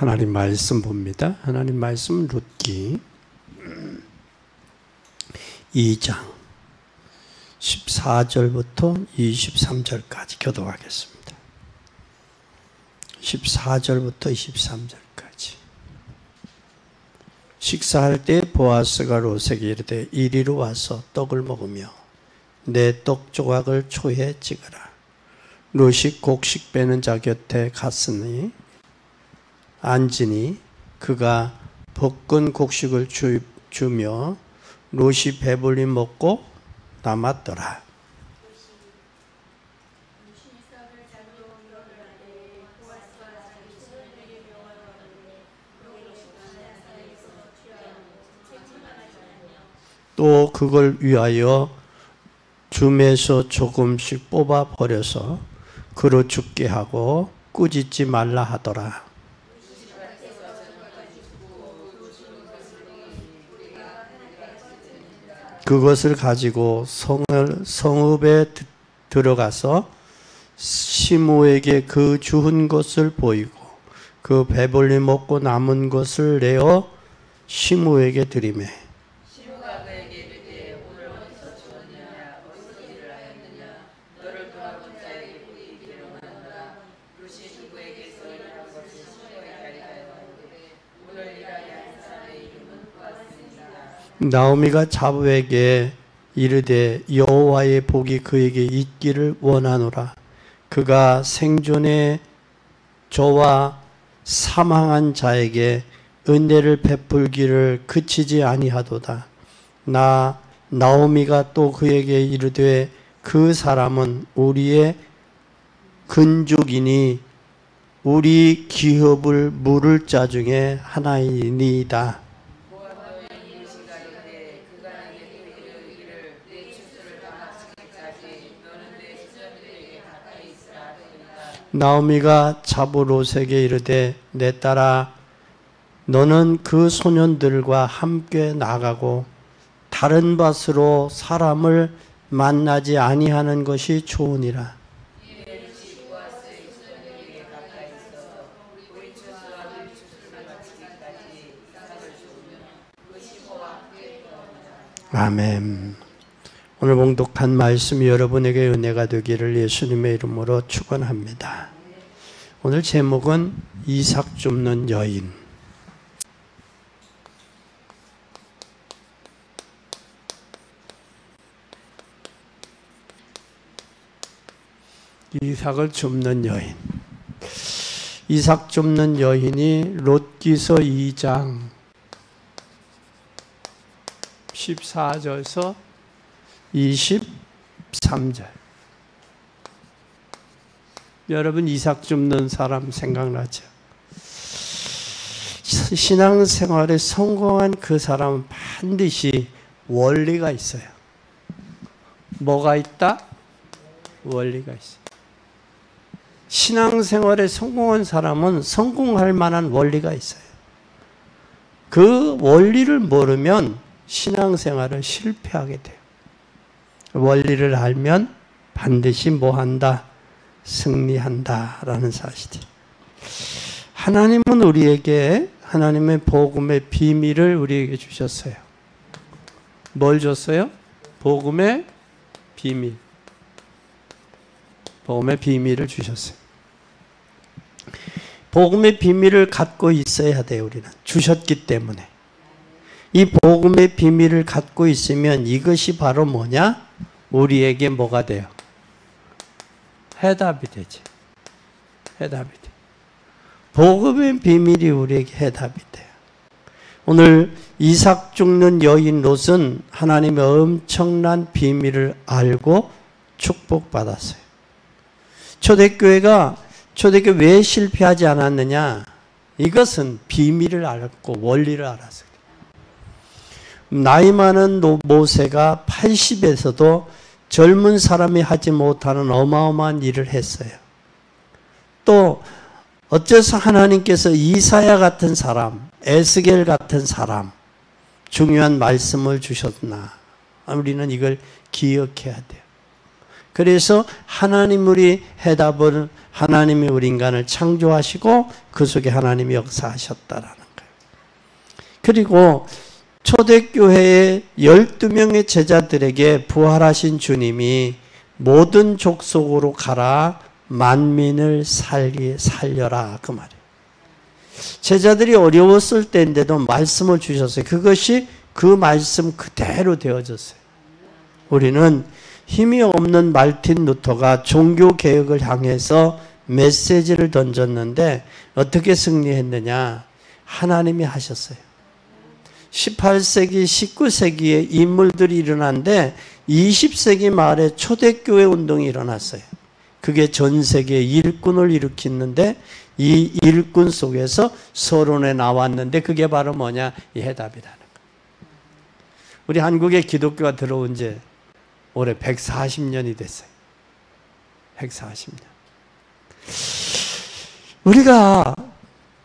하나님 말씀 봅니다. 하나님 말씀 룻기 2장 14절부터 23절까지 교독하겠습니다. 14절부터 23절까지. 식사할 때 보아스가 롯에게 이르되 이리로 와서 떡을 먹으며 내 떡 조각을 초에 찍으라. 롯이 곡식 빼는 자 곁에 갔으니 앉으니 그가 볶은 곡식을 주며 롯이 배불리 먹고 남았더라. 또 그걸 위하여 줌에서 조금씩 뽑아 버려서 그로 죽게 하고 꾸짖지 말라 하더라. 그것을 가지고 성읍에 들어가서 시므에게 그 주운 것을 보이고 그 배불리 먹고 남은 것을 내어 시므에게 드리매 시므가 그에게 이르되 오늘 어디서 주었느냐 어디서 일을 하였느냐 너를 돌아본 자에게 복이 있기를 원하노라. 롯이 누구에게서 일한 것을 시므에게 알게 하였는데 오늘 일하게 한 사람의 이름은 보아스니라. 나오미가 자부에게 이르되 여호와의 복이 그에게 있기를 원하노라. 그가 생존에 저와 사망한 자에게 은혜를 베풀기를 그치지 아니하도다. 나오미가 또 그에게 이르되 그 사람은 우리의 근족이니 우리 기업을 물을 자 중에 하나이니이다. 나오미가 자부 롯에게 이르되 내 딸아 너는 그 소년들과 함께 나가고 다른 밭으로 사람을 만나지 아니하는 것이 좋으니라. 아멘. 오늘 봉독한 말씀이 여러분에게 은혜가 되기를 예수님의 이름으로 축원합니다. 오늘 제목은 이삭 줍는 여인. 이삭을 줍는 여인. 이삭 줍는 여인이 롯기서 2장 14절에서 23절. 여러분 이삭 줍는 사람 생각나죠? 신앙생활에 성공한 그 사람은 반드시 원리가 있어요. 뭐가 있다? 원리가 있어요. 신앙생활에 성공한 사람은 성공할 만한 원리가 있어요. 그 원리를 모르면 신앙생활을 실패하게 돼요. 원리를 알면 반드시 뭐한다? 승리한다라는 사실이에요. 하나님은 우리에게 하나님의 복음의 비밀을 우리에게 주셨어요. 뭘 줬어요? 복음의 비밀. 복음의 비밀을 주셨어요. 복음의 비밀을 갖고 있어야 돼요. 우리는 주셨기 때문에. 이 복음의 비밀을 갖고 있으면 이것이 바로 뭐냐? 우리에게 뭐가 돼요? 해답이 되지. 해답이 돼. 복음의 비밀이 우리에게 해답이 돼요. 오늘 이삭 줍는 여인 롯은 하나님의 엄청난 비밀을 알고 축복받았어요. 초대교회가 왜 실패하지 않았느냐? 이것은 비밀을 알았고 원리를 알았어요. 나이 많은 모세가 80에서도 젊은 사람이 하지 못하는 어마어마한 일을 했어요. 또 어째서 하나님께서 이사야 같은 사람, 에스겔 같은 사람 중요한 말씀을 주셨나? 우리는 이걸 기억해야 돼요. 그래서 하나님이 해답을, 하나님이 우리 인간을 창조하시고 그 속에 하나님이 역사하셨다라는 거예요. 그리고 초대교회의 12명의 제자들에게 부활하신 주님이 모든 족속으로 가라, 만민을 살려라, 그 말이에요. 제자들이 어려웠을 때인데도 말씀을 주셨어요. 그것이 그 말씀 그대로 되어졌어요. 우리는 힘이 없는 말틴 루터가 종교개혁을 향해서 메시지를 던졌는데 어떻게 승리했느냐? 하나님이 하셨어요. 18세기, 19세기에 인물들이 일어났는데 20세기 말에 초대교회 운동이 일어났어요. 그게 전 세계 일꾼을 일으켰는데 이 일꾼 속에서 서론에 나왔는데 그게 바로 뭐냐? 이 해답이라는 거예요. 우리 한국에 기독교가 들어온 지 올해 140년이 됐어요. 140년. 우리가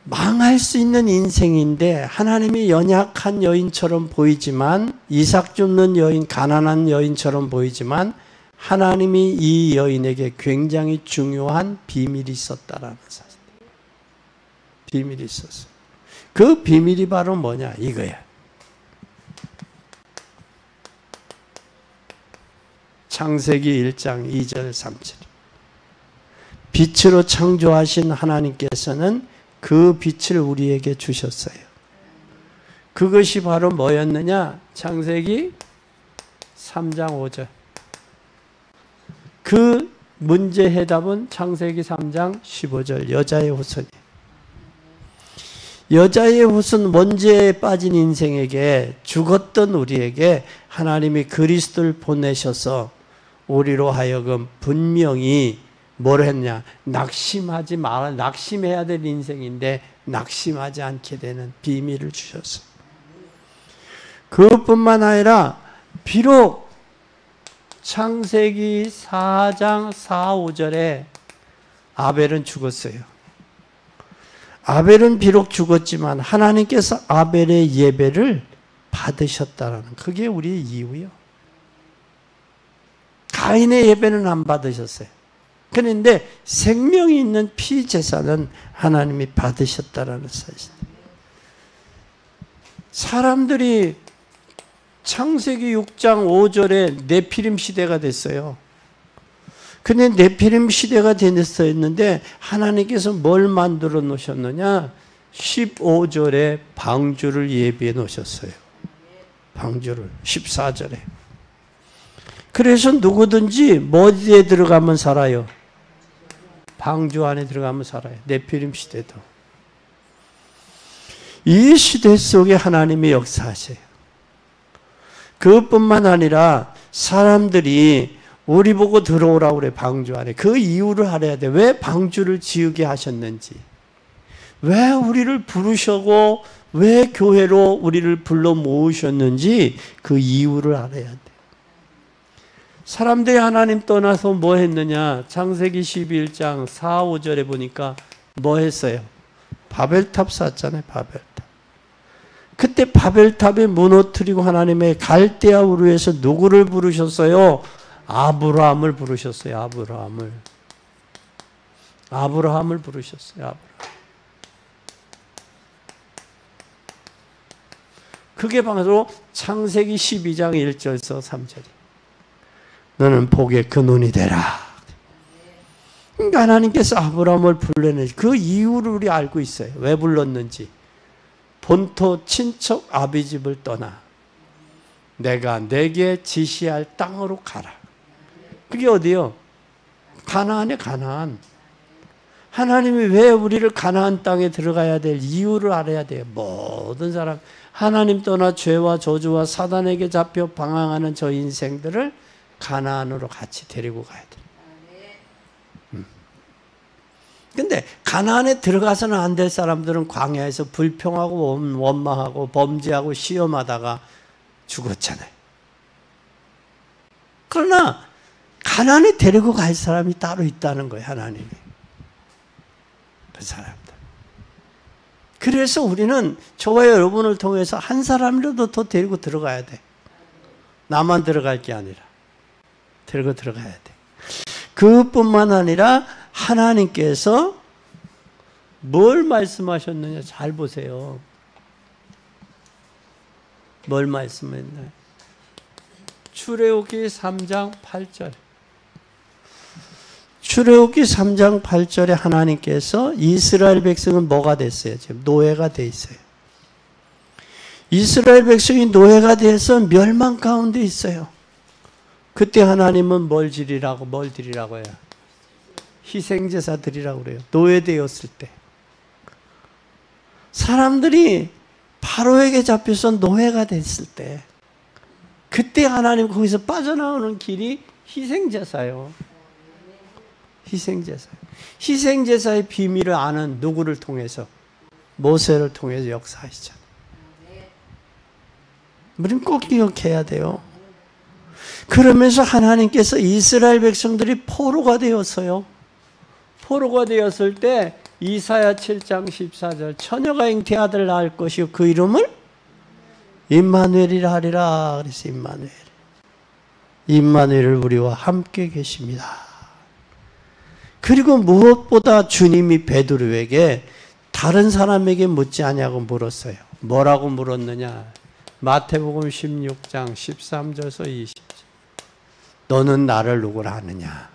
망할 수 있는 인생인데 하나님이 연약한 여인처럼 보이지만, 이삭 줍는 여인, 가난한 여인처럼 보이지만 하나님이 이 여인에게 굉장히 중요한 비밀이 있었다라는 사실. 비밀이 있었어요. 그 비밀이 바로 뭐냐? 이거야. 창세기 1장 2절 3절. 빛으로 창조하신 하나님께서는 그 빛을 우리에게 주셨어요. 그것이 바로 뭐였느냐? 창세기 3장 5절. 그 문제 해답은 창세기 3장 15절. 여자의 후손이. 여자의 후손, 문제에 빠진 인생에게, 죽었던 우리에게 하나님이 그리스도를 보내셔서 우리로 하여금 분명히 뭘 했냐? 낙심하지 말아. 낙심해야 될 인생인데 낙심하지 않게 되는 비밀을 주셨어요. 그것뿐만 아니라 비록 창세기 4장 4, 5절에 아벨은 죽었어요. 아벨은 비록 죽었지만 하나님께서 아벨의 예배를 받으셨다라는, 그게 우리의 이유요. 가인의 예배는 안 받으셨어요. 그런데 생명이 있는 피제사는 하나님이 받으셨다라는 사실. 사람들이 창세기 6장 5절에 네피림 시대가 됐어요. 근데 네피림 시대가 됐었는데 하나님께서 뭘 만들어 놓으셨느냐? 15절에 방주를 예비해 놓으셨어요. 방주를 14절에. 그래서 누구든지 어디에 들어가면 살아요? 방주 안에 들어가면 살아요. 네피림 시대도. 이 시대 속에 하나님이 역사하세요. 그것뿐만 아니라 사람들이 우리 보고 들어오라고 그래, 방주 안에. 그 이유를 알아야 돼. 왜 방주를 지으게 하셨는지. 왜 우리를 부르시고 왜 교회로 우리를 불러 모으셨는지 그 이유를 알아야 돼. 사람들이 하나님 떠나서 뭐 했느냐? 창세기 11장 4, 5절에 보니까 뭐 했어요? 바벨탑 쌓았잖아요. 바벨탑. 그때 바벨탑이 무너뜨리고 하나님의 갈대아 우르에서 누구를 부르셨어요? 아브라함을 부르셨어요. 아브라함을 부르셨어요. 아브라함. 그게 바로 창세기 12장 1절에서 3절이. 너는 복의 근원이 되라. 그러니까 하나님께서 아브라함을 불러내지. 그 이유를 우리 알고 있어요. 왜 불렀는지. 본토 친척 아비집을 떠나 내가 내게 지시할 땅으로 가라. 그게 어디요? 가나안에 가나안. 하나님이 왜 우리를 가나안 땅에 들어가야 될 이유를 알아야 돼요. 모든 사람 하나님 떠나 죄와 저주와 사단에게 잡혀 방황하는 저 인생들을 가나안으로 같이 데리고 가야 돼요. 근데 가나안에 들어가서는 안 될 사람들은 광야에서 불평하고 원망하고 범죄하고 시험하다가 죽었잖아요. 그러나 가나안에 데리고 갈 사람이 따로 있다는 거예요. 하나님이. 그 사람들. 그래서 우리는 저와 여러분을 통해서 한 사람이라도 더 데리고 들어가야 돼. 나만 들어갈 게 아니라 데리고 들어가야 돼. 그뿐만 아니라 하나님께서 뭘 말씀하셨느냐 잘 보세요. 뭘 말씀했나요? 출애굽기 3장 8절. 출애굽기 3장 8절에 하나님께서 이스라엘 백성은 뭐가 됐어요? 지금 노예가 돼 있어요. 이스라엘 백성이 노예가 돼서 멸망 가운데 있어요. 그때 하나님은 뭘 드리라고 해요? 희생제사 드리라고 그래요. 노예되었을 때. 사람들이 바로에게 잡혀서 노예가 됐을 때 그때 하나님 거기서 빠져나오는 길이 희생제사예요. 희생제사. 희생제사의 비밀을 아는 누구를 통해서? 모세를 통해서 역사하시잖아요. 우리는 꼭 기억해야 돼요. 그러면서 하나님께서 이스라엘 백성들이 포로가 되었어요. 포로가 되었을 때 이사야 7장 14절 처녀가 잉태 아들 낳을 것이요 그 이름을 임마누엘이라 하리라. 그래서 임마누엘을 우리와 함께 계십니다. 그리고 무엇보다 주님이 베드로에게 다른 사람에게 묻지 아니하고 물었어요. 뭐라고 물었느냐? 마태복음 16장 13절에서 20절. 너는 나를 누구라 하느냐?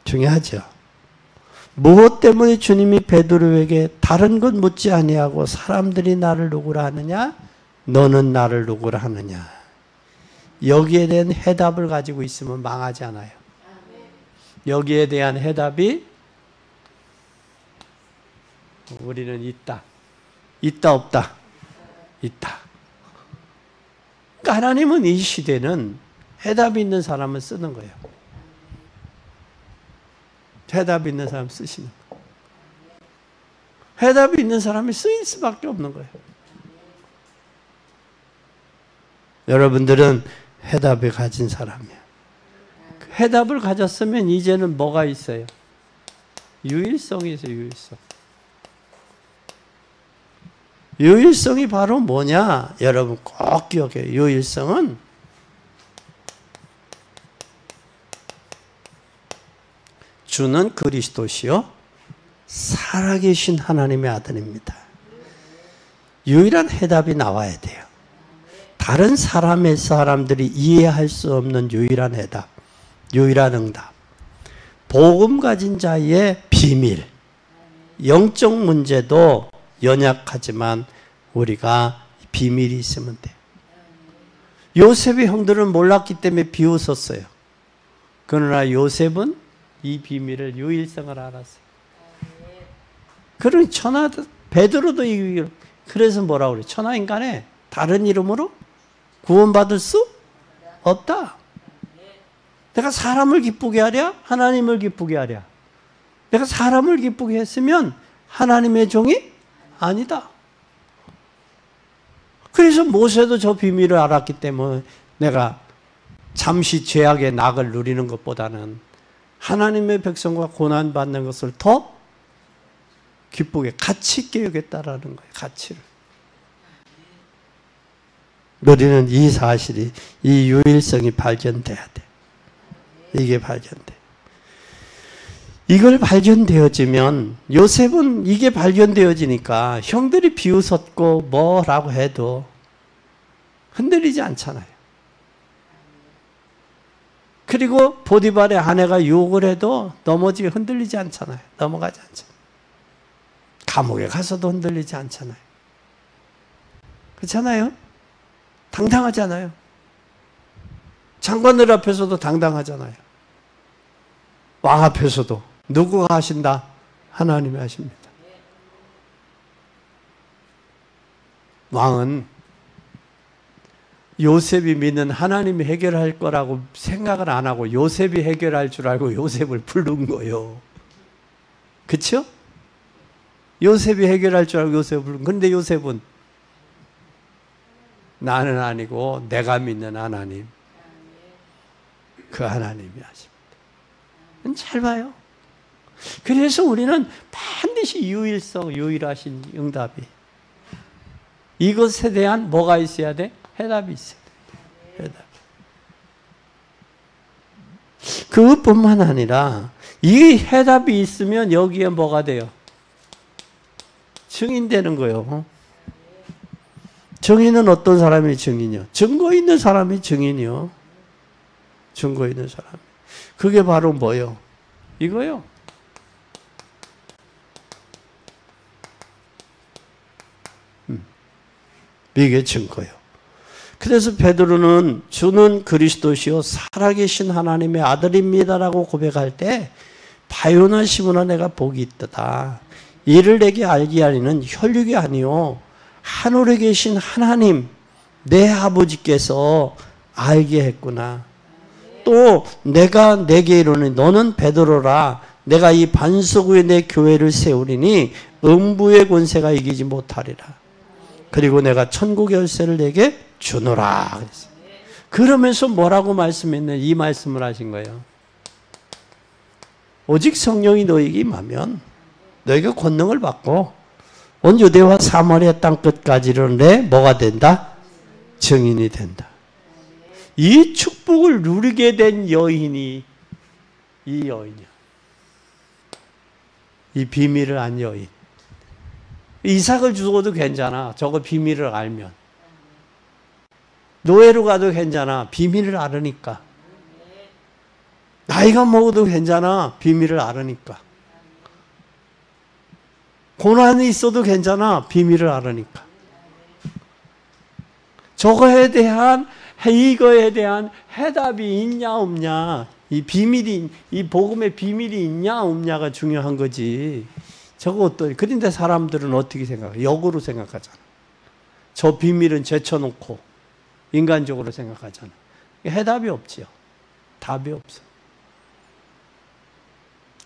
중요하죠. 무엇 때문에 주님이 베드로에게 다른 것 묻지 아니하고 사람들이 나를 누구라 하느냐? 너는 나를 누구라 하느냐? 여기에 대한 해답을 가지고 있으면 망하지 않아요. 여기에 대한 해답이 우리는 있다. 있다 없다? 있다. 그러니까 하나님은 이 시대는 해답이 있는 사람을 쓰는 거예요. 해답이 있는 사람 쓰시는 거예요. 해답이 있는 사람이 쓰일 수밖에 없는 거예요. 여러분들은 해답을 가진 사람이에요. 해답을 가졌으면 이제는 뭐가 있어요? 유일성이 있어요. 유일성. 유일성이 바로 뭐냐? 여러분 꼭 기억해요. 유일성은 주는 그리스도시요 살아계신 하나님의 아들입니다. 유일한 해답이 나와야 돼요. 다른 사람들이 이해할 수 없는 유일한 해답, 유일한 응답. 복음 가진 자의 비밀. 영적 문제도 연약하지만 우리가 비밀이 있으면 돼요. 요셉의 형들은 몰랐기 때문에 비웃었어요. 그러나 요셉은 이 비밀을, 유일성을 알았어요. 그러니 베드로도 그래서 뭐라고 그래요? 천하인간에 다른 이름으로 구원받을 수 없다. 내가 사람을 기쁘게 하랴? 하나님을 기쁘게 하랴? 내가 사람을 기쁘게 했으면 하나님의 종이 아니다. 그래서 모세도 저 비밀을 알았기 때문에 내가 잠시 죄악의 낙을 누리는 것보다는 하나님의 백성과 고난받는 것을 더 기쁘게 가치 있게 여겼다라는 거예요. 가치를. 우리는 이 사실이, 이 유일성이 발견돼야 돼. 이게 발견돼. 이걸 발견되어지면 요셉은 이게 발견되어지니까 형들이 비웃었고 뭐라고 해도 흔들리지 않잖아요. 그리고 보디발의 아내가 유혹을 해도 흔들리지 않잖아요. 넘어가지 않잖아요. 감옥에 가서도 흔들리지 않잖아요. 그렇잖아요? 당당하잖아요. 장관들 앞에서도 당당하잖아요. 왕 앞에서도. 누구가 하신다? 하나님이 하십니다. 왕은 요셉이 믿는 하나님이 해결할 거라고 생각을 안 하고 요셉이 해결할 줄 알고 요셉을 부른 거예요. 그렇죠? 요셉이 해결할 줄 알고 요셉을 부른 거예요. 그런데 요셉은 나는 아니고 내가 믿는 하나님, 그 하나님이 하십니다. 잘 봐요. 그래서 우리는 반드시 유일하신 응답이, 이것에 대한 뭐가 있어야 돼? 해답이 있어야 돼. 해답. 그것뿐만 아니라 이 해답이 있으면 여기에 뭐가 돼요? 증인되는 거예요. 증인은 어떤 사람이 증인이요? 증거 있는 사람이 증인이요. 증거 있는 사람. 그게 바로 뭐요? 이거요. 이게 증거요. 그래서 베드로는 주는 그리스도시요 살아계신 하나님의 아들입니다라고 고백할 때 바요나 시므나 내가 복이 있도다. 이를 내게 알게 하리는 혈육이 아니요 하늘에 계신 하나님 내 아버지께서 알게 했구나. 또 내가 내게 이르니 너는 베드로라. 내가 이 반석 위에 내 교회를 세우리니 음부의 권세가 이기지 못하리라. 그리고 내가 천국의 열쇠를 내게 주노라. 그랬어요. 그러면서 뭐라고 말씀했냐? 이 말씀을 하신 거예요. 오직 성령이 너에게 임하면 너희가 권능을 받고 온 유대와 사마리아 땅 끝까지는 내 뭐가 된다? 증인이 된다. 이 축복을 누리게 된 여인이 이 여인이야. 이 비밀을 안 여인. 이삭을 주고도 괜찮아. 저거 비밀을 알면. 노예로 가도 괜찮아. 비밀을 알으니까. 나이가 먹어도 괜찮아. 비밀을 알으니까. 고난이 있어도 괜찮아. 비밀을 알으니까. 저거에 대한, 이거에 대한 해답이 있냐 없냐. 이 비밀이, 이 복음의 비밀이 있냐 없냐가 중요한 거지. 저거 어떠니? 그런데 사람들은 어떻게 생각해? 역으로 생각하잖아. 저 비밀은 제쳐놓고 인간적으로 생각하잖아. 해답이 없지요. 답이 없어.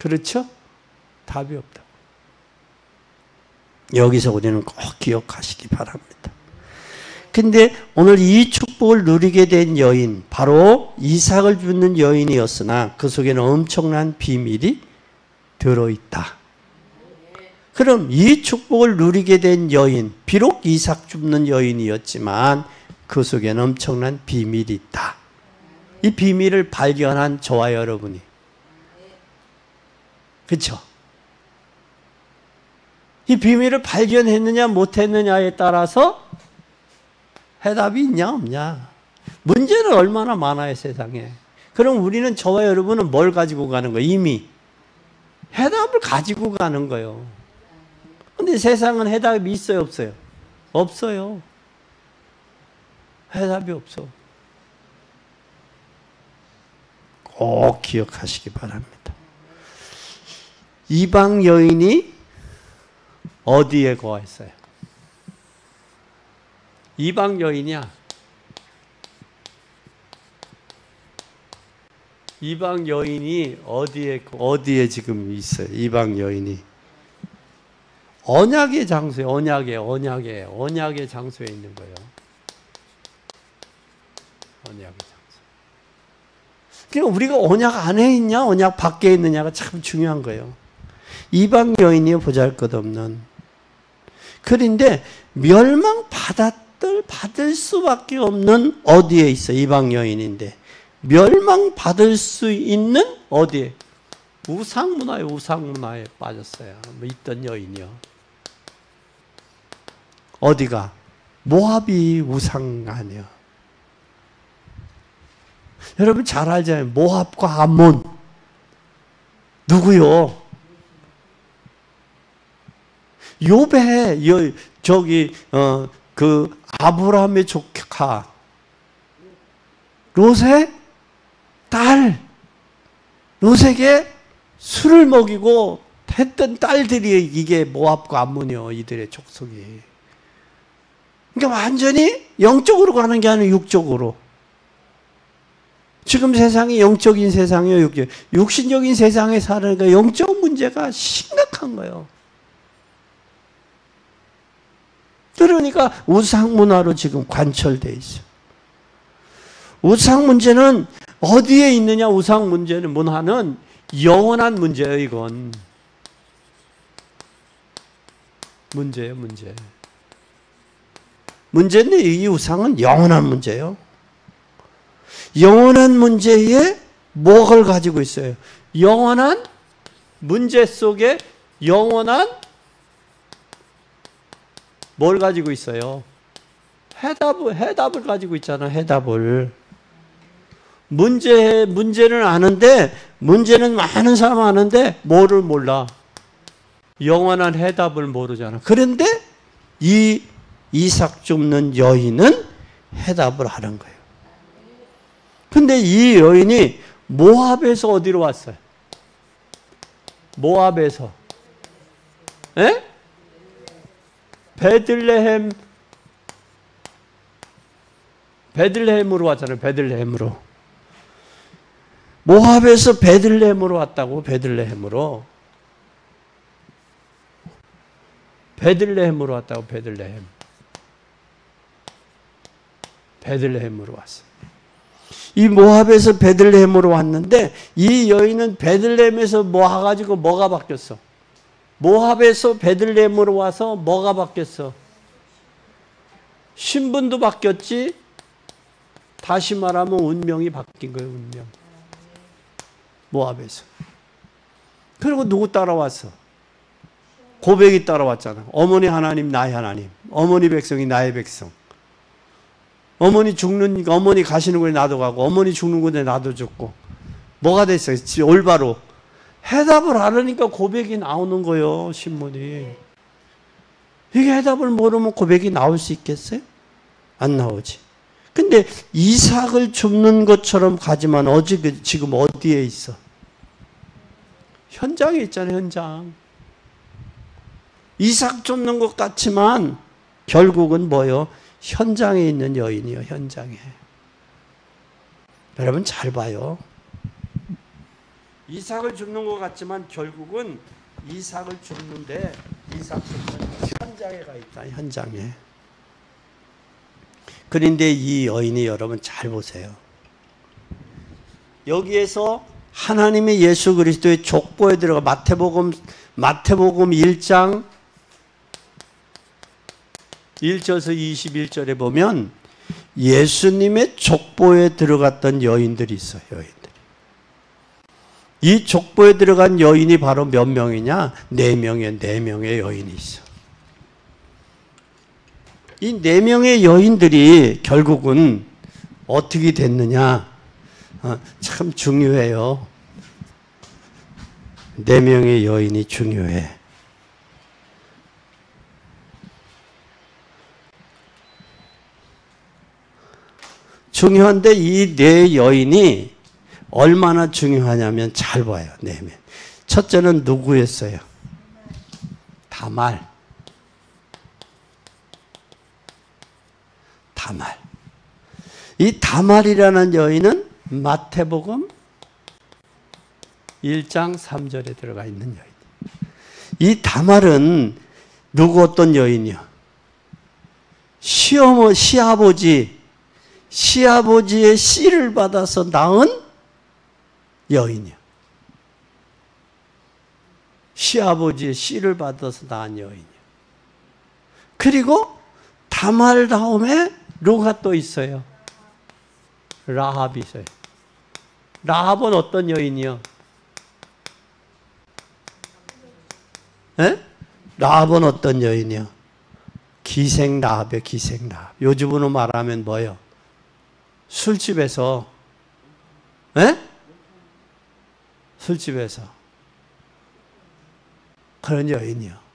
그렇죠? 답이 없다. 여기서 우리는 꼭 기억하시기 바랍니다. 근데 오늘 이 축복을 누리게 된 여인, 바로 이삭을 줍는 여인이었으나 그 속에는 엄청난 비밀이 들어있다. 그럼 이 축복을 누리게 된 여인, 비록 이삭 줍는 여인이었지만 그 속에는 엄청난 비밀이 있다. 이 비밀을 발견한 저와 여러분이. 그렇죠? 이 비밀을 발견했느냐 못했느냐에 따라서 해답이 있냐 없냐. 문제는 얼마나 많아요 세상에. 그럼 우리는 저와 여러분은 뭘 가지고 가는 거예요? 이미 해답을 가지고 가는 거예요. 근데 세상은 해답이 있어요 없어요? 없어요. 해답이 없어. 꼭 기억하시기 바랍니다. 이방 여인이 어디에 거했어요? 이방 여인이야. 이방 여인이 어디에 지금 있어요? 이방 여인이 언약의 장소에, 언약의 장소에 있는 거예요. 언약의 장소. 그러니까 우리가 언약 안에 있냐, 언약 밖에 있느냐가 참 중요한 거예요. 이방 여인이 보잘것없는. 그런데 받을 수밖에 없는 어디에 있어? 이방 여인인데 멸망받을 수 있는 어디에? 우상문화에 빠졌어요. 뭐 있던 여인이요. 어디가? 모압이 우상 아니에요. 여러분 잘 알잖아요. 모압과 암몬. 누구요? 욥의 그 아브라함의 조카 롯의 딸 롯에게 술을 먹이고 했던 딸들이 이게 모압과 암몬이요. 이들의 족속이. 그러니까 완전히 영적으로 가는 게 아니라 육적으로. 지금 세상이 영적인 세상이에요. 육신적인 세상에 사니까 영적 문제가 심각한 거예요. 그러니까 우상 문화로 지금 관철되어 있어요. 우상 문제는 어디에 있느냐? 우상 문화는 영원한 문제예요. 이건 문제예요. 문제인데 이 우상은 영원한 문제예요. 영원한 문제에 뭘 가지고 있어요? 영원한 문제 속에 영원한 뭘 가지고 있어요? 해답을 가지고 있잖아, 해답을. 문제는 아는데, 문제는 많은 사람 아는데, 뭐를 몰라? 영원한 해답을 모르잖아. 그런데 이 이삭 줍는 여인은 해답을 하는 거예요. 근데 이 여인이 모압에서 어디로 왔어요? 모압에서. 에? 베들레헴으로 왔잖아요. 베들레헴으로. 모압에서 베들레헴으로 왔다고. 베들레헴으로 왔다고. 베들레헴으로 왔어. 이 모압에서 베들레헴으로 왔는데 이 여인은 베들레헴에서 와가지고 뭐가 바뀌었어? 모압에서 베들레헴으로 와서 뭐가 바뀌었어? 신분도 바뀌었지. 다시 말하면 운명이 바뀐 거예요. 운명. 모압에서. 그리고 누구 따라왔어? 고백이 따라왔잖아. 어머니 하나님, 나의 하나님. 어머니 백성이 나의 백성. 어머니 가시는 곳에 나도 가고, 어머니 죽는 곳에 나도 죽고. 뭐가 됐어요? 올바로. 해답을 알으니까 고백이 나오는 거예요, 신문이. 이게 해답을 모르면 고백이 나올 수 있겠어요? 안 나오지. 근데 이삭을 줍는 것처럼 가지만 지금 어디에 있어? 현장에 있잖아요, 현장. 이삭 줍는 것 같지만 결국은 뭐요? 현장에 있는 여인이요, 현장에. 여러분 잘 봐요. 이삭을 줍는 것 같지만 결국은 이삭을 줍는데 이삭 줍는 현장에 가 있다, 현장에. 그런데 이 여인이 여러분 잘 보세요. 여기에서 하나님의 예수 그리스도의 족보에 들어가 마태복음 1장 1절에서 21절에 보면 예수님의 족보에 들어갔던 여인들이 있어요. 여인들. 이 족보에 들어간 여인이 바로 몇 명이냐? 4명의 여인이 있어. 이 4명의 여인들이 결국은 어떻게 됐느냐? 참 중요해요. 4명의 여인이 중요해. 중요한데 이 4 여인이 얼마나 중요하냐면 잘 봐요. 4명. 첫째는 누구였어요? 다말. 이 다말이라는 여인은 마태복음 1장 3절에 들어가 있는 여인. 이 다말은 누구 어떤 여인이요? 시아버지의 씨를 받아서 낳은 여인이요. 시아버지의 씨를 받아서 낳은 여인이요. 그리고 다말 다음에 누가 또 있어요? 라합이 있어요. 라합은 어떤 여인이요? 에? 라합은 어떤 여인이요? 기생 라합이요, 기생 라합. 요즘으로 말하면 뭐요? 술집에서, 에? 술집에서. 그런 여인이요.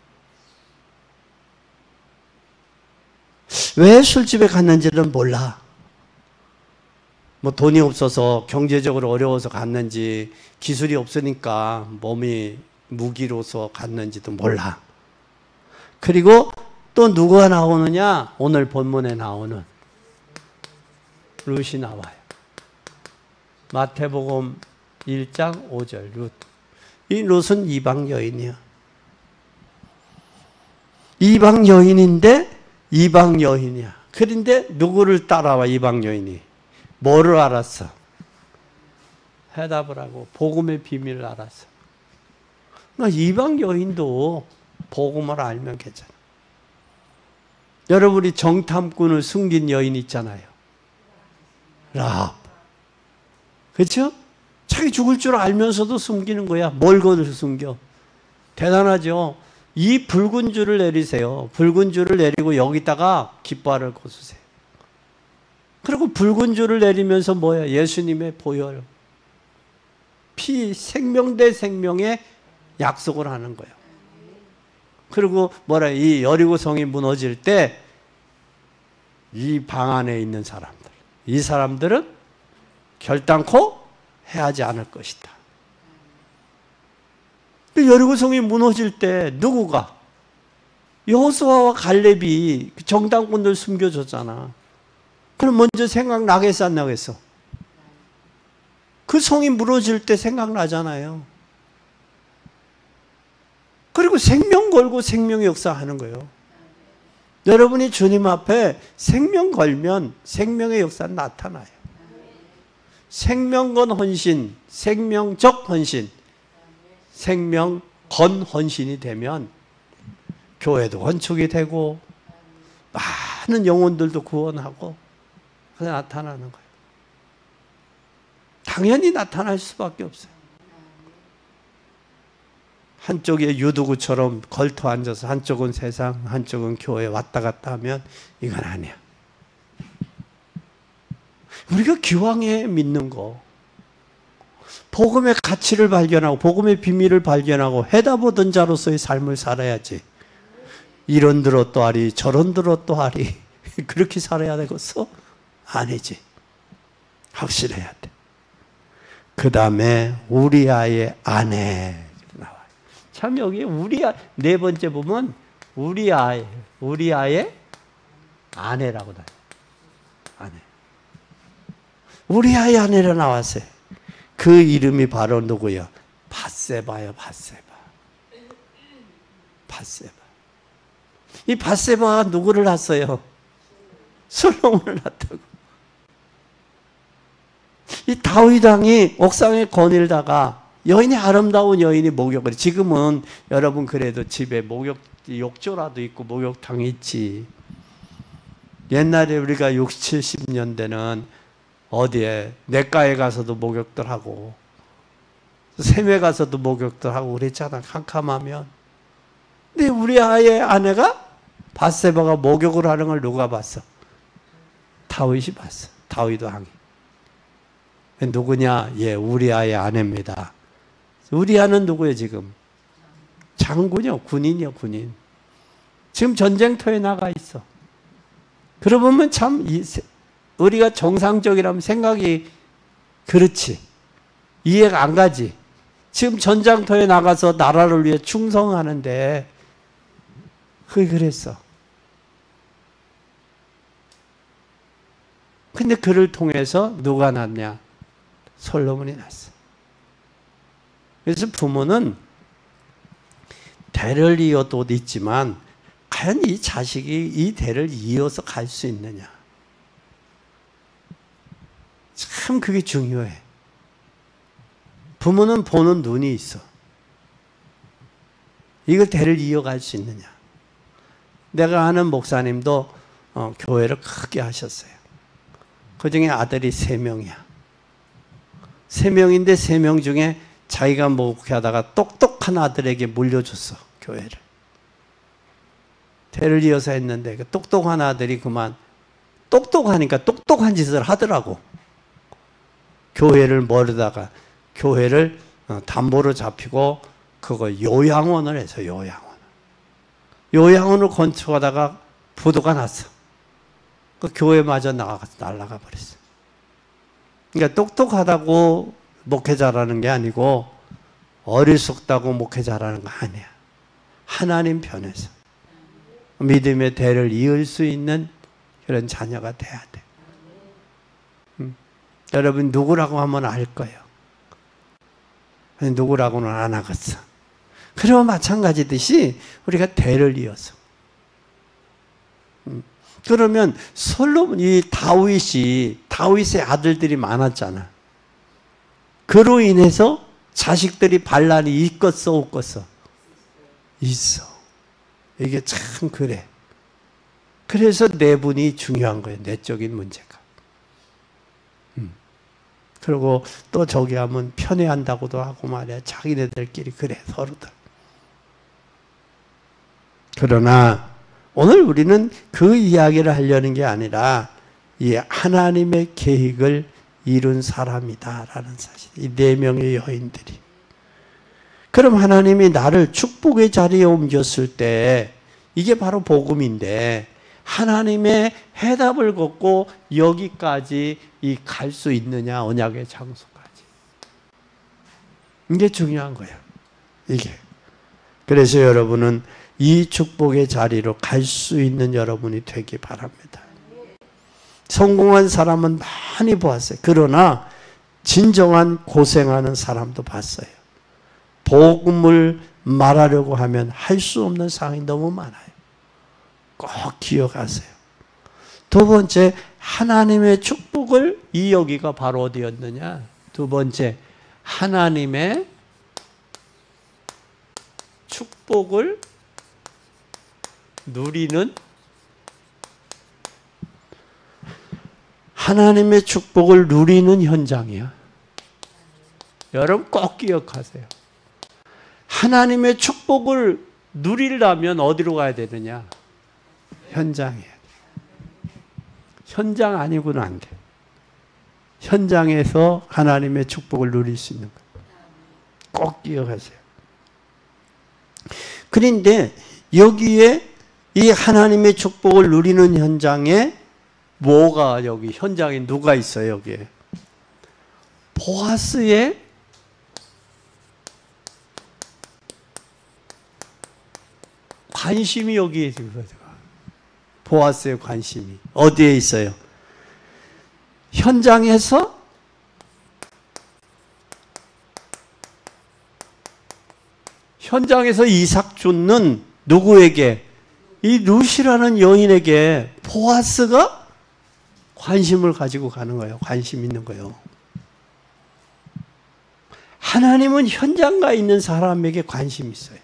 왜 술집에 갔는지는 몰라. 뭐 돈이 없어서 경제적으로 어려워서 갔는지 기술이 없으니까 몸이 무기로서 갔는지도 몰라. 그리고 또 누가 나오느냐? 오늘 본문에 나오는 룻이 나와요. 마태복음 1장 5절 룻. 이 룻은 이방 여인이야. 이방 여인이야. 그런데 누구를 따라와 이방 여인이? 뭐를 알았어? 해답을 하고 복음의 비밀을 알았어. 그러니까 이방 여인도 복음을 알면 괜찮아. 여러분이 정탐꾼을 숨긴 여인 있잖아요. 라합. 그렇죠? 자기 죽을 줄 알면서도 숨기는 거야. 뭘 거기서 숨겨? 대단하죠. 이 붉은 줄을 내리세요. 붉은 줄을 내리고 여기다가 깃발을 꽂으세요. 그리고 붉은 줄을 내리면서 뭐야? 예수님의 보혈. 생명 대 생명의 약속을 하는 거예요. 그리고 뭐라, 이 여리고성이 무너질 때 이 방 안에 있는 사람들, 이 사람들은 결단코 해하지 않을 것이다. 여리고성이 무너질 때 누구가? 여호수아와 갈렙이 정탐꾼들 숨겨줬잖아. 그럼 먼저 생각나겠어, 안 나겠어? 그 성이 무너질 때 생각나잖아요. 그리고 생명 걸고 생명의 역사 하는 거예요. 여러분이 주님 앞에 생명 걸면 생명의 역사 나타나요. 생명 건 헌신, 생명적 헌신, 생명 건 헌신이 되면 교회도 건축이 되고 많은 영혼들도 구원하고 그게 나타나는 거예요. 당연히 나타날 수밖에 없어요. 한쪽에 유두구처럼 걸터 앉아서 한쪽은 세상, 한쪽은 교회 왔다 갔다 하면 이건 아니야. 우리가 기왕에 믿는 거, 복음의 가치를 발견하고 복음의 비밀을 발견하고 해답오던 자로서의 삶을 살아야지. 이런 들어 또 하리 저런 들어 또 하리 그렇게 살아야 되겠어? 아니지. 확실해야 돼. 그 다음에 우리 아이의 아내 나와요. 참 여기 네 번째 보면 우리 아이의 아내라고 나와요. 아내. 우리 아이 아내라 나왔어요. 그 이름이 바로 누구요? 밧세바요, 밧세바. 밧세바. 이 밧세바가 누구를 낳았어요? 솔로몬을 낳았다고. 이 다윗 왕이 옥상에 거닐다가 여인이 아름다운 여인이 목욕을 해. 지금은 여러분 그래도 집에 욕조라도 있고 목욕탕이 있지. 옛날에 우리가 60, 70년대는 어디에 냇가에 가서도 목욕들 하고 샘에 가서도 목욕들 하고 그랬잖아. 캄캄하면. 근데 우리 아이의 아내가 밧세바가 목욕을 하는 걸 누가 봤어? 다윗이 봤어. 다윗 왕이. 누구냐? 예, 우리 아이의 아내입니다. 우리 아는 누구예요 지금? 장군이요, 군인이요, 군인. 지금 전쟁터에 나가 있어. 그러고 보면 참 우리가 정상적이라면 생각이 그렇지. 이해가 안 가지. 지금 전장터에 나가서 나라를 위해 충성하는데 그게 그랬어. 근데 그를 통해서 누가 났냐? 솔로몬이 났어. 그래서 부모는 대를 이어도 있지만 과연 이 자식이 이 대를 이어서 갈 수 있느냐? 참 그게 중요해. 부모는 보는 눈이 있어. 이걸 대를 이어갈 수 있느냐? 내가 아는 목사님도 교회를 크게 하셨어요. 그 중에 아들이 3명이야. 3명인데 3명 중에 자기가 목회하다가 똑똑한 아들에게 물려줬어, 교회를. 대를 이어서 했는데 그 똑똑한 아들이 그만 똑똑하니까 똑똑한 짓을 하더라고. 교회를 모르다가 교회를 담보로 잡히고 그거 요양원을 해서 요양원을 건축하다가 부도가 났어. 그 교회마저 날아가 버렸어. 그러니까 똑똑하다고 목회 잘하는 게 아니고 어리석다고 목회 잘하는 거 아니야. 하나님 편에서 믿음의 대를 이을 수 있는 그런 자녀가 돼야 돼. 여러분 누구라고 하면 알 거예요. 누구라고는 안 하겠어. 그리고 마찬가지듯이 우리가 대를 이어서. 그러면 이 다윗의 아들들이 많았잖아. 그로 인해서 자식들이 반란이 있겠어, 없겠어? 있어. 이게 참 그래. 그래서 내분이 중요한 거예요. 내적인 문제가. 그리고 또 저기 하면 편애한다고도 하고 말이야. 자기네들끼리 그래 서로들. 그러나 오늘 우리는 그 이야기를 하려는 게 아니라 이 하나님의 계획을 이룬 사람이다라는 사실. 이 네 명의 여인들이. 그럼 하나님이 나를 축복의 자리에 옮겼을 때 이게 바로 복음인데 하나님의 해답을 걷고 여기까지 갈 수 있느냐, 언약의 장소까지. 이게 중요한 거예요. 이게. 그래서 여러분은 이 축복의 자리로 갈 수 있는 여러분이 되기 바랍니다. 성공한 사람은 많이 보았어요. 그러나 진정한 고생하는 사람도 봤어요. 복음을 말하려고 하면 할 수 없는 상황이 너무 많아요. 꼭 기억하세요. 두 번째, 하나님의 축복을, 이 여기가 바로 어디였느냐? 두 번째, 하나님의 축복을 누리는, 하나님의 축복을 누리는 현장이야. 여러분 꼭 기억하세요. 하나님의 축복을 누리려면 어디로 가야 되느냐? 현장에. 현장 아니고는 안 돼. 현장에서 하나님의 축복을 누릴 수 있는 거예요. 꼭 기억하세요. 그런데 여기에 이 하나님의 축복을 누리는 현장에 뭐가 여기 현장에 누가 있어요? 여기에 보아스의 관심이 여기에 있어요. 보아스의 관심이 어디에 있어요? 현장에서 이삭 줍는 누구에게? 이 룻이라는 여인에게 보아스가 관심을 가지고 가는 거예요. 관심 있는 거예요. 하나님은 현장가 있는 사람에게 관심이 있어요.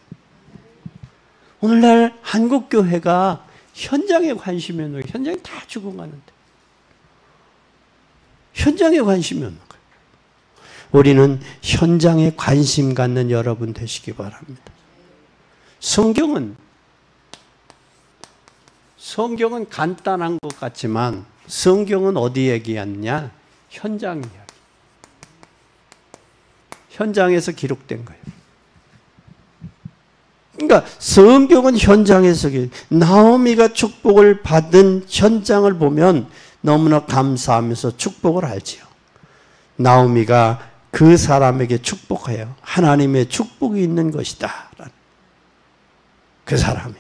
오늘날 한국교회가 현장에 관심이 없는 거예요. 현장이 다 죽어가는데. 현장에 관심이 없는 거예요. 우리는 현장에 관심 갖는 여러분 되시기 바랍니다. 성경은 간단한 것 같지만 성경은 어디 얘기하느냐? 현장 이야기. 현장에서 기록된 거예요. 그러니까 성경은 현장에서 나오미가 축복을 받은 현장을 보면 너무나 감사하면서 축복을 알지요. 나오미가 그 사람에게 축복해요. 하나님의 축복이 있는 것이다. 그 사람이.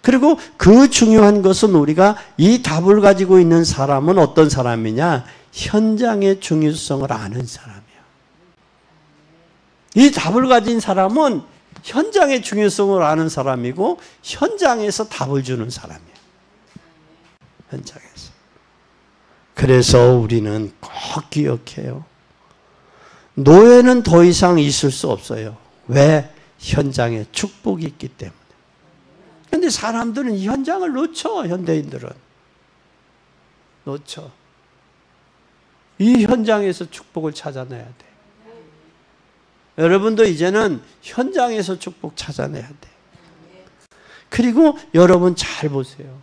그리고 그 중요한 것은 우리가 이 답을 가지고 있는 사람은 어떤 사람이냐? 현장의 중요성을 아는 사람이야. 이 답을 가진 사람은 현장의 중요성을 아는 사람이고 현장에서 답을 주는 사람이야. 현장에서. 그래서 우리는 꼭 기억해요. 노예는 더 이상 있을 수 없어요. 왜? 현장에 축복이 있기 때문에. 그런데 사람들은 이 현장을 놓쳐. 현대인들은. 놓쳐. 이 현장에서 축복을 찾아내야 돼. 여러분도 이제는 현장에서 축복 찾아내야 돼. 그리고 여러분 잘 보세요.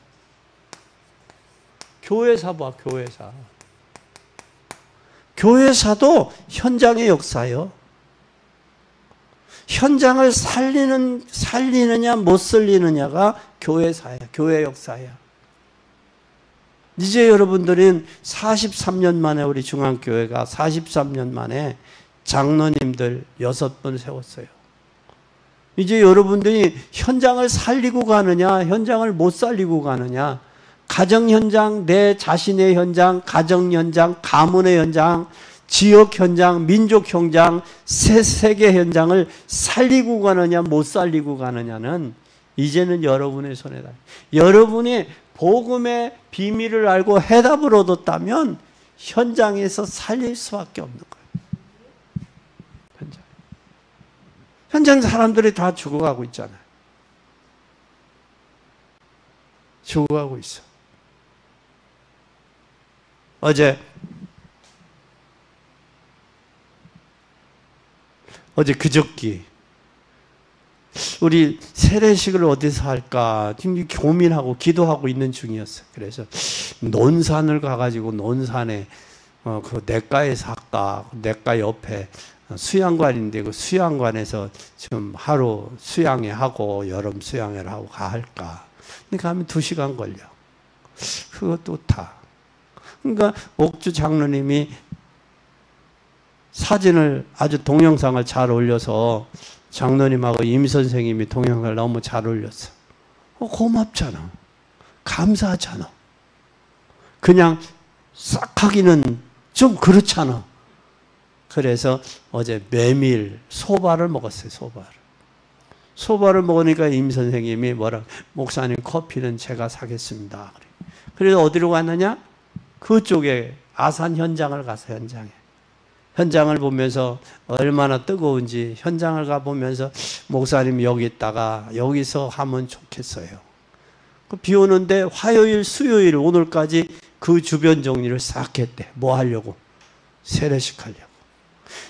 교회사 봐, 교회사. 교회사도 현장의 역사예요. 현장을 살리느냐 못 살리느냐가 교회사야. 교회 역사야. 이제 여러분들은 43년 만에 우리 중앙교회가 43년 만에 장로님들 6분 세웠어요. 이제 여러분들이 현장을 살리고 가느냐, 현장을 못 살리고 가느냐, 가정 현장, 내 자신의 현장, 가정 현장, 가문의 현장, 지역 현장, 민족 현장, 세계 현장을 살리고 가느냐, 못 살리고 가느냐는 이제는 여러분의 손에다. 여러분이 복음의 비밀을 알고 해답을 얻었다면 현장에서 살릴 수밖에 없는 거예요. 현장 사람들이 다 죽어가고 있잖아요. 죽어가고 있어. 어제 어제 그저께 우리 세례식을 어디서 할까 지금 고민하고 기도하고 있는 중이었어요. 그래서 논산을 가가지고 논산에 그 내과에서 할까, 내과 옆에 수양관인데 그 수양관에서 좀 하루 수양회 하고 여름 수양회를 하고 할까. 근데 가면 2시간 걸려. 그것도 다. 그러니까 옥주 장로님이 사진을 아주 동영상을 잘 올려서 장로님하고 임 선생님이 동영상을 너무 잘 올렸어. 고맙잖아. 감사하잖아. 그냥 싹 하기는 좀 그렇잖아. 그래서 어제 메밀, 소바를 먹었어요. 소바를 먹으니까 임 선생님이 목사님 커피는 제가 사겠습니다. 그래서 어디로 갔느냐? 그쪽에 아산 현장을 가서 현장을 보면서 얼마나 뜨거운지 현장을 가보면서 목사님 여기 있다가 여기서 하면 좋겠어요. 비 오는데 화요일, 수요일 오늘까지 그 주변 정리를 싹 했대. 뭐 하려고? 세례식 하려고.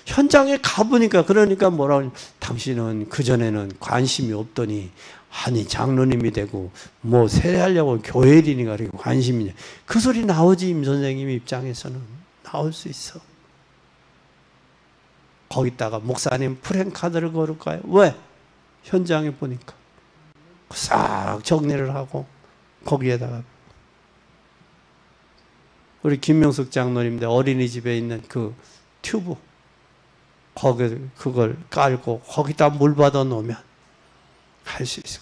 현장에 가보니까 그러니까 뭐라고 당신은 그전에는 관심이 없더니 아니 장로님이 되고 뭐 세례하려고 교회 일이니까 그렇게 관심이냐. 그 소리 나오지. 임 선생님 입장에서는 나올 수 있어. 거기다가 목사님 프랭카드를 걸을까요? 왜? 현장에 보니까 싹 정리를 하고 거기에다가 우리 김명숙 장로님들 어린이집에 있는 그 튜브 거기 그걸 깔고 거기다 물 받아 놓으면 할 수 있을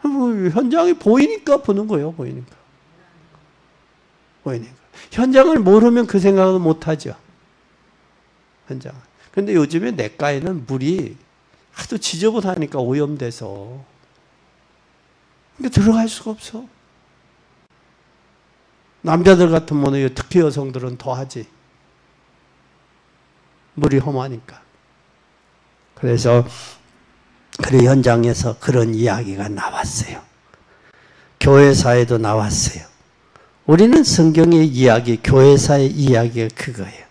거예요. 현장이 보이니까 보는 거예요. 보이니까. 현장을 모르면 그 생각은 못 하죠. 현장. 근데 요즘에 내과에는 물이 하도 지저분하니까 오염돼서 들어갈 수가 없어. 남자들 같으면 특히 여성들은 더 하지. 물이 험하니까. 그래서 그 현장에서 그런 이야기가 나왔어요. 교회사에도 나왔어요. 우리는 성경의 이야기, 교회사의 이야기가 그거예요.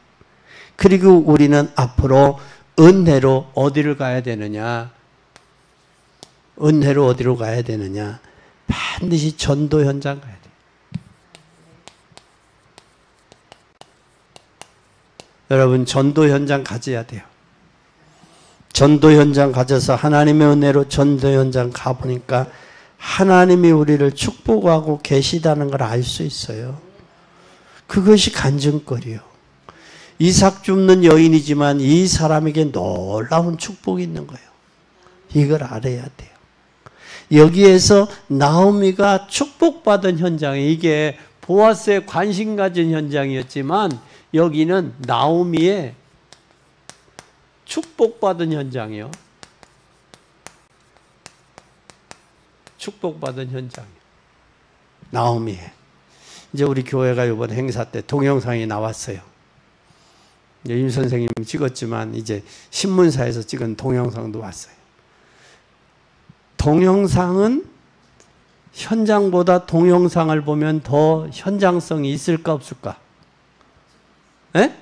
그리고 우리는 앞으로 은혜로 어디를 가야 되느냐? 은혜로 어디로 가야 되느냐? 반드시 전도 현장 가야 돼요. 여러분 전도 현장 가져야 돼요. 전도 현장 가져서 하나님의 은혜로 전도 현장 가보니까 하나님이 우리를 축복하고 계시다는 걸 알 수 있어요. 그것이 간증거리요. 이삭 줍는 여인이지만 이 사람에게 놀라운 축복이 있는 거예요. 이걸 알아야 돼요. 여기에서 나오미가 축복받은 현장에 이게 보아스에 관심 가진 현장이었지만 여기는 나오미의 축복받은 현장이요. 축복받은 현장이요. 나오미의. 이제 우리 교회가 이번 행사 때 동영상이 나왔어요. 임 선생님이 찍었지만 이제 신문사에서 찍은 동영상도 왔어요. 동영상은 현장보다 동영상을 보면 더 현장성이 있을까 없을까? 에?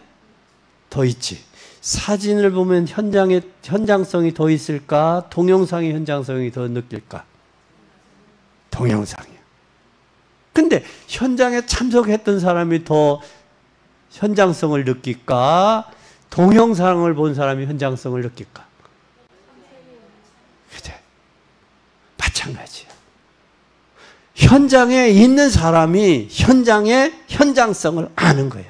더 있지. 사진을 보면 현장성이 더 있을까? 동영상의 현장성이 더 느낄까? 동영상이야. 근데 현장에 참석했던 사람이 더 현장성을 느낄까? 동영상을 본 사람이 현장성을 느낄까? 그래. 마찬가지야. 현장에 있는 사람이 현장의 현장성을 아는 거예요.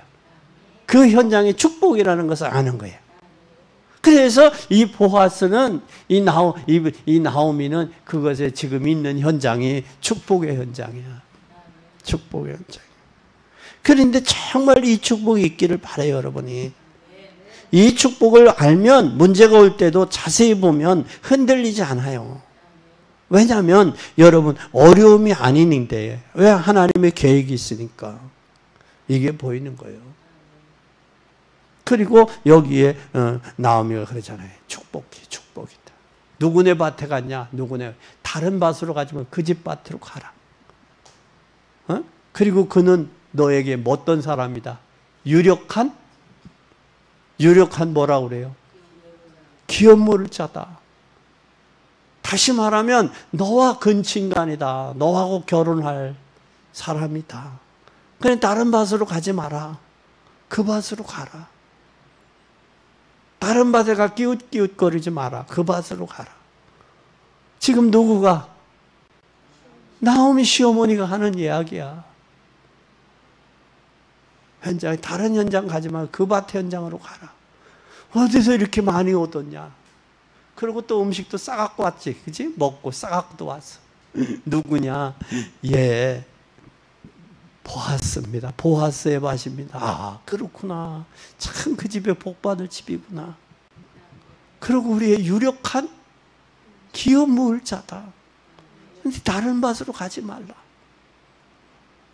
그 현장의 축복이라는 것을 아는 거예요. 그래서 이 보아스는 이 나오미는 그것에 지금 있는 현장이 축복의 현장이야. 축복의 현장. 그런데 정말 이 축복이 있기를 바라요, 여러분이. 이 축복을 알면 문제가 올 때도 자세히 보면 흔들리지 않아요. 왜냐하면 여러분 어려움이 아닌데 왜 하나님의 계획이 있으니까 이게 보이는 거예요. 그리고 여기에 나오미가 그러잖아요. 축복이다. 누구네 밭에 갔냐? 누구네 다른 밭으로 가지만 그 집 밭으로 가라. 그리고 그는 너에게 어떤 사람이다? 유력한 뭐라고 그래요? 기업물을 짜다. 다시 말하면 너와 근친간이다. 너하고 결혼할 사람이다. 그냥 다른 밭으로 가지 마라. 그 밭으로 가라. 다른 밭에 가 끼웃끼웃거리지 마라. 그 밭으로 가라. 지금 누구가? 나오미 시어머니가 하는 이야기야. 다른 현장 가지 말고 그 밭 현장으로 가라. 어디서 이렇게 많이 얻었냐? 그리고 또 음식도 싸갖고 왔지. 그지? 먹고 싸갖고 왔어. 누구냐? 예. 보아스입니다. 보아스의 밭입니다. 아, 그렇구나. 참 그 집에 복받을 집이구나. 그리고 우리의 유력한 기업 무을자다. 근데 다른 밭으로 가지 말라.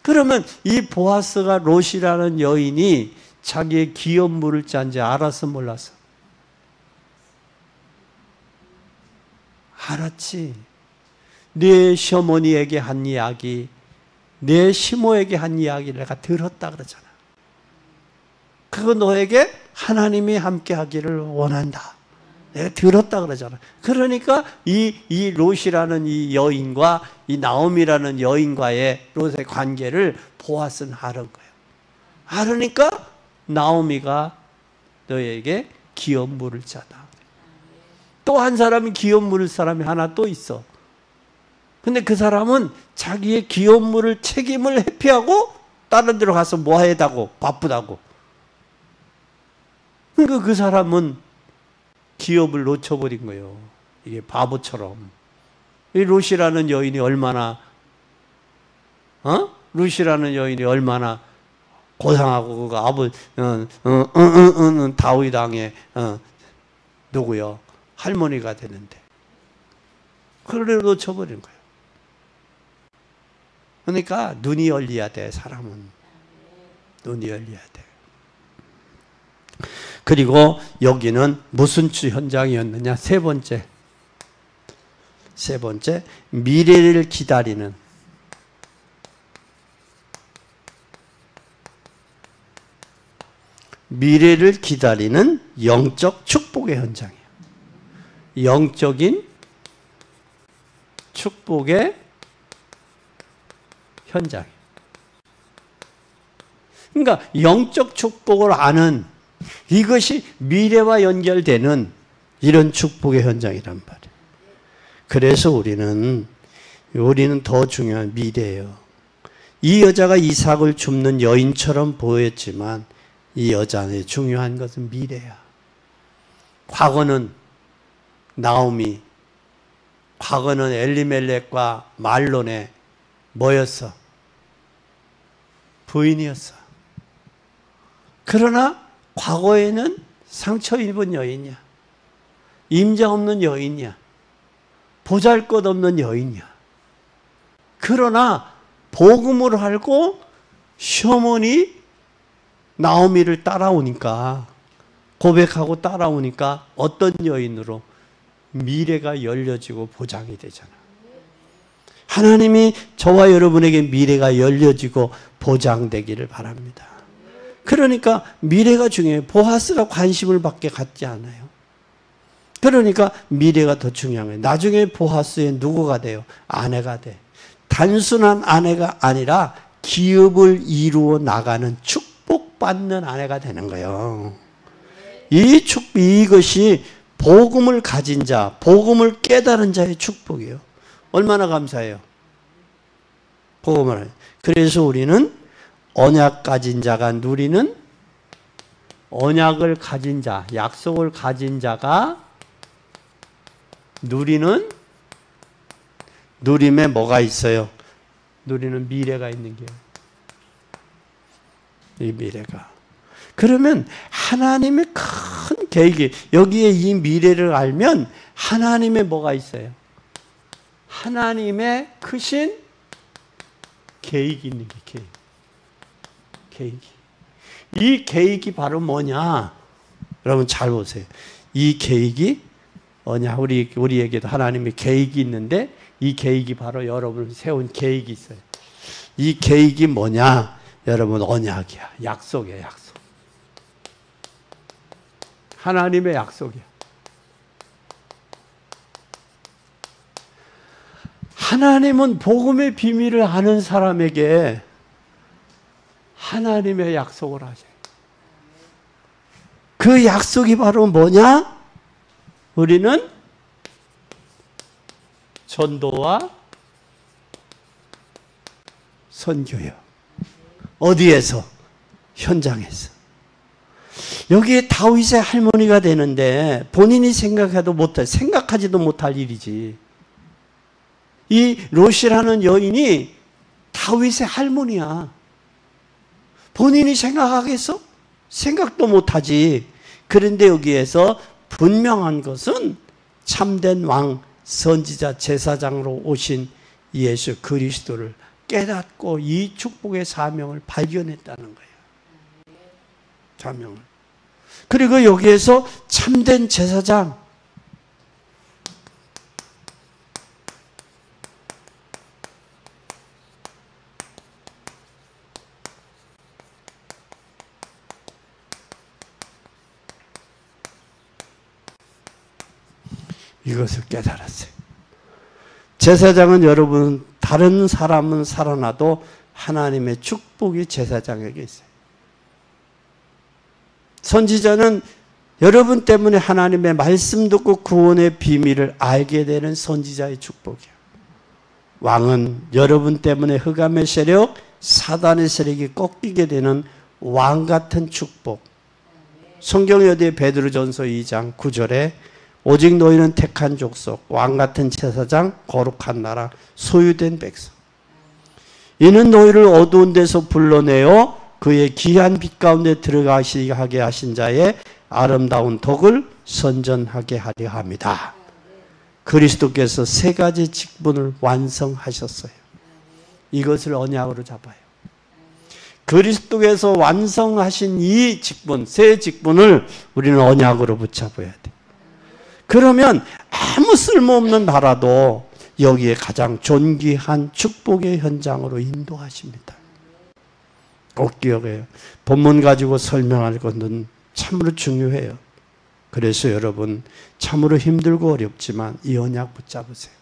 그러면 이 보아스가 롯이라는 여인이 자기의 기업 물을 짠지 알았어, 몰랐어? 알았지. 네 시어머니에게 한 이야기, 내 시모에게 한 이야기를 내가 들었다 그러잖아. 그거 너에게 하나님이 함께 하기를 원한다. 내가 들었다 그러잖아. 그러니까 이 롯이라는 이 여인과 이 나오미라는 여인과의 롯의 관계를 보아스는 아는 거예요. 알으니까 나오미가 너에게 기업 물을 자다. 또 한 사람이 기업 물을 사람이 하나 또 있어. 근데 그 사람은 자기의 기업 물을 책임을 회피하고 다른 데로 가서 뭐 해다고 바쁘다고. 그러니까 그 사람은 기업을 놓쳐버린 거예요. 이게 바보처럼. 이 롯이라는 여인이 얼마나 롯이라는 여인이 얼마나 고상하고 그 아버지 다윗 왕의 누구요? 할머니가 되는데 그걸 놓쳐버린 거예요. 그러니까 눈이 열려야 돼. 사람은 눈이 열려야 돼. 그리고 여기는 무슨 현장이었느냐? 세 번째 미래를 기다리는 영적 축복의 현장이에요. 영적인 축복의 현장이에요. 그러니까 영적 축복을 아는 이것이 미래와 연결되는 이런 축복의 현장이란 말이에요. 그래서 우리는 더 중요한 미래예요. 이 여자가 이삭을 줍는 여인처럼 보였지만 이 여자의 중요한 것은 미래야. 과거는 나오미, 과거는 엘리멜렉과 말론의 뭐였어? 부인이었어. 그러나 과거에는 상처 입은 여인이야. 임자 없는 여인이야. 보잘것없는 여인이야. 그러나 복음을 알고 시어머니 나오미를 따라오니까, 고백하고 따라오니까 어떤 여인으로? 미래가 열려지고 보장이 되잖아. 하나님이 저와 여러분에게 미래가 열려지고 보장되기를 바랍니다. 그러니까 미래가 중요해요. 보아스가 관심을 받게 갖지 않아요. 그러니까 미래가 더 중요한 거예요. 나중에 보아스의 누구가 돼요? 아내가 돼. 단순한 아내가 아니라 기업을 이루어 나가는 축복받는 아내가 되는 거예요. 이것이 복음을 가진 자, 복음을 깨달은 자의 축복이에요. 얼마나 감사해요. 복음을. 그래서 우리는 언약 가진 자가 누리는, 언약을 가진 자, 약속을 가진 자가 누리는, 누림에 뭐가 있어요? 누리는 미래가 있는 게요. 이 미래가. 그러면 하나님의 큰 계획이, 여기에 이 미래를 알면 하나님의 뭐가 있어요? 하나님의 크신 계획이 있는 게 계획이. 이 계획이 바로 뭐냐? 여러분 잘 보세요. 이 계획이 뭐냐? 우리에게도 하나님의 계획이 있는데 이 계획이 바로 여러분을 세운 계획이 있어요. 이 계획이 뭐냐? 여러분 언약이야. 약속이야, 약속. 하나님의 약속이야. 하나님은 복음의 비밀을 아는 사람에게 하나님의 약속을 하셔요. 그 약속이 바로 뭐냐? 우리는 전도와 선교요. 어디에서? 현장에서. 여기에 다윗의 할머니가 되는데 본인이 생각하지도 못할 일이지. 이 롯이라는 여인이 다윗의 할머니야. 본인이 생각하겠어? 생각도 못하지. 그런데 여기에서 분명한 것은 참된 왕, 선지자, 제사장으로 오신 예수 그리스도를 깨닫고 이 축복의 사명을 발견했다는 거예요. 사명을. 그리고 여기에서 참된 제사장, 이것을 깨달았어요. 제사장은 여러분, 다른 사람은 살아나도 하나님의 축복이 제사장에게 있어요. 선지자는 여러분 때문에 하나님의 말씀 듣고 구원의 비밀을 알게 되는 선지자의 축복이에요. 왕은 여러분 때문에 흑암의 세력, 사단의 세력이 꺾이게 되는 왕 같은 축복. 성경에 어디에 베드로전서 2장 9절에 오직 너희는 택한 족속, 왕 같은 제사장, 거룩한 나라, 소유된 백성. 이는 너희를 어두운 데서 불러내어 그의 귀한 빛 가운데 들어가시게 하게 하신 자의 아름다운 덕을 선전하게 하려 합니다. 그리스도께서 세 가지 직분을 완성하셨어요. 이것을 언약으로 잡아요. 그리스도께서 완성하신 이 직분, 세 직분을 우리는 언약으로 붙잡아야 돼. 그러면 아무 쓸모없는 나라도 여기에 가장 존귀한 축복의 현장으로 인도하십니다. 꼭 기억해요. 본문 가지고 설명할 것은 참으로 중요해요. 그래서 여러분 참으로 힘들고 어렵지만 이 언약 붙잡으세요.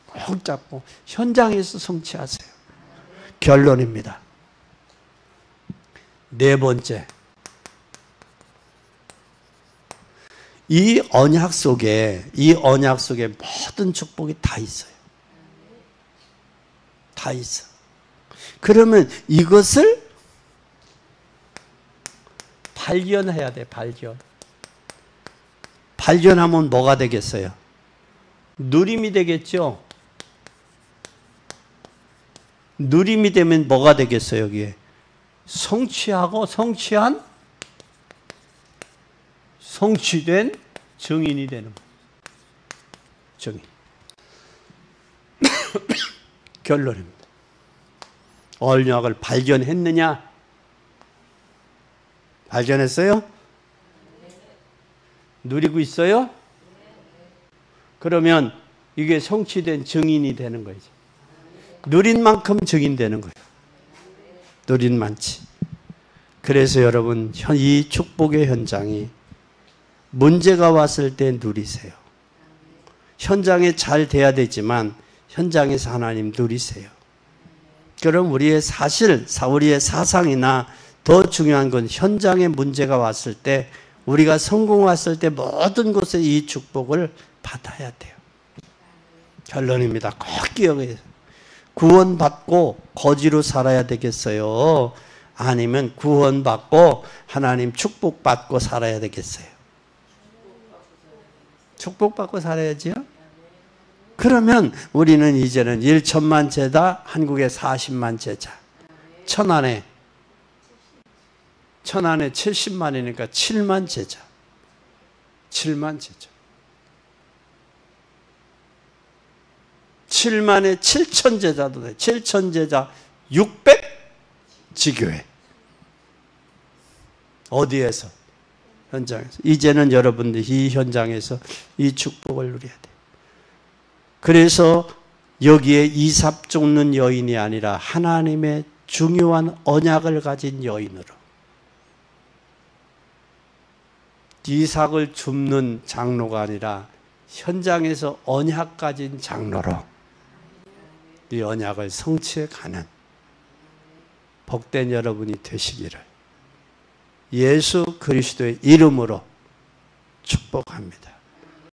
꼭 잡고 현장에서 성취하세요. 결론입니다. 네 번째, 이 언약 속에 모든 축복이 다 있어요. 다 있어. 그러면 이것을 발견해야 돼, 발견. 발견하면 뭐가 되겠어요? 누림이 되겠죠? 누림이 되면 뭐가 되겠어요, 여기에? 성취하고 성취된 증인이 되는 거예요. 증인. 결론입니다. 언약을 발견했느냐? 발견했어요? 누리고 있어요? 그러면 이게 성취된 증인이 되는 거죠. 누린 만큼 증인되는 거예요. 누린 만치. 그래서 여러분 이 축복의 현장이 문제가 왔을 때 누리세요. 현장에 잘 돼야 되지만 현장에서 하나님 누리세요. 그럼 우리의 우리의 사상이나 더 중요한 건 현장에 문제가 왔을 때 우리가 성공 왔을 때 모든 곳에 이 축복을 받아야 돼요. 결론입니다. 꼭 기억해요. 구원받고 거지로 살아야 되겠어요? 아니면 구원받고 하나님 축복받고 살아야 되겠어요? 축복받고 살아야지요? 그러면 우리는 이제는 1천만 제자, 한국에 40만 제자. 천안에 70만이니까 7만 제자. 7만 제자. 7만에 7천 제자도 돼. 7천 제자 600 지교회. 어디에서? 현장에서. 이제는 여러분들 이 현장에서 이 축복을 누려야 돼요. 그래서 여기에 이삭 쫓는 여인이 아니라 하나님의 중요한 언약을 가진 여인으로, 이삭을 줍는 장로가 아니라 현장에서 언약 가진 장로로 이 언약을 성취해 가는 복된 여러분이 되시기를 예수 그리스도의 이름으로 축복합니다.